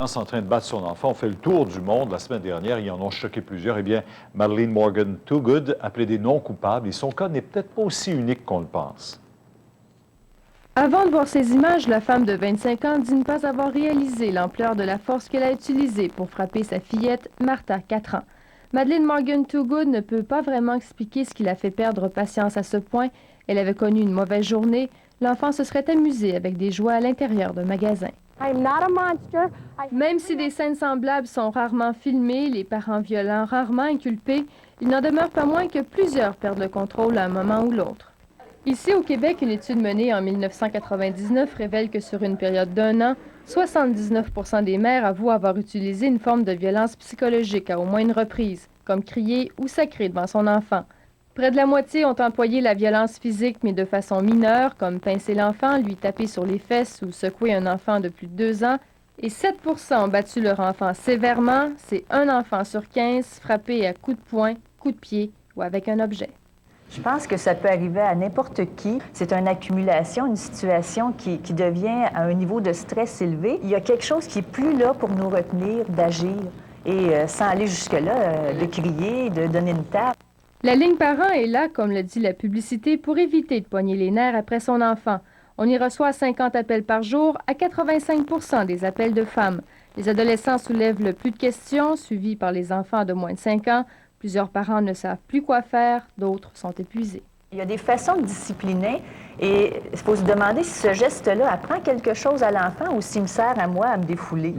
En train de battre son enfant. On fait le tour du monde la semaine dernière. Ils en ont choqué plusieurs. Eh bien, Madeleine Morgan Toogood a plaidé non coupable et son cas n'est peut-être pas aussi unique qu'on le pense. Avant de voir ces images, la femme de 25 ans dit ne pas avoir réalisé l'ampleur de la force qu'elle a utilisée pour frapper sa fillette, Martha, 4 ans. Madeleine Morgan Toogood ne peut pas vraiment expliquer ce qui l'a fait perdre patience à ce point. Elle avait connu une mauvaise journée. L'enfant se serait amusé avec des jouets à l'intérieur d'un magasin. Même si des scènes semblables sont rarement filmées, les parents violents rarement inculpés, il n'en demeure pas moins que plusieurs perdent le contrôle à un moment ou l'autre. Ici, au Québec, une étude menée en 1999 révèle que sur une période d'1 an, 79 % des mères avouent avoir utilisé une forme de violence psychologique à au moins une reprise, comme crier ou sacrer devant son enfant. Près de la moitié ont employé la violence physique, mais de façon mineure, comme pincer l'enfant, lui taper sur les fesses ou secouer un enfant de plus de 2 ans. Et 7 % ont battu leur enfant sévèrement. C'est un enfant sur 15 frappé à coups de poing, coups de pied ou avec un objet. Je pense que ça peut arriver à n'importe qui. C'est une accumulation, une situation qui devient à un niveau de stress élevé. Il y a quelque chose qui est plus là pour nous retenir d'agir et sans aller jusque-là, de crier, de donner une tape. La ligne parent est là, comme le dit la publicité, pour éviter de poigner les nerfs après son enfant. On y reçoit 50 appels par jour, à 85 % des appels de femmes. Les adolescents soulèvent le plus de questions, suivis par les enfants de moins de 5 ans. Plusieurs parents ne savent plus quoi faire, d'autres sont épuisés. Il y a des façons de discipliner et il faut se demander si ce geste-là apprend quelque chose à l'enfant ou s'il me sert à moi à me défouler.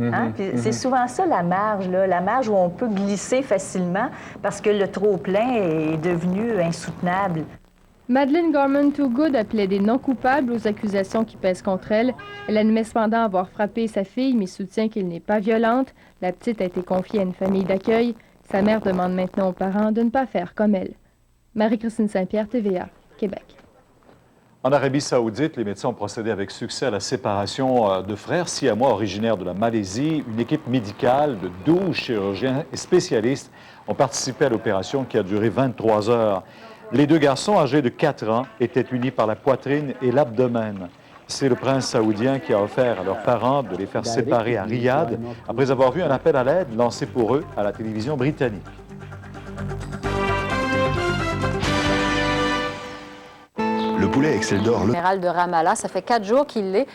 C'est souvent ça la marge où on peut glisser facilement parce que le trop-plein est devenu insoutenable. Madeleine Gorman Toogood a plaidé non coupable aux accusations qui pèsent contre elle. Elle admet cependant avoir frappé sa fille, mais soutient qu'elle n'est pas violente. La petite a été confiée à une famille d'accueil. Sa mère demande maintenant aux parents de ne pas faire comme elle. Marie-Christine Saint-Pierre, TVA, Québec. En Arabie saoudite, les médecins ont procédé avec succès à la séparation de frères siamois originaires de la Malaisie. Une équipe médicale de 12 chirurgiens et spécialistes ont participé à l'opération qui a duré 23 heures. Les deux garçons, âgés de 4 ans, étaient unis par la poitrine et l'abdomen. C'est le prince saoudien qui a offert à leurs parents de les faire séparer à Riyad après avoir vu un appel à l'aide lancé pour eux à la télévision britannique. Le poulet Excel d'Or. Le général de Ramallah, ça fait 4 jours qu'il l'est.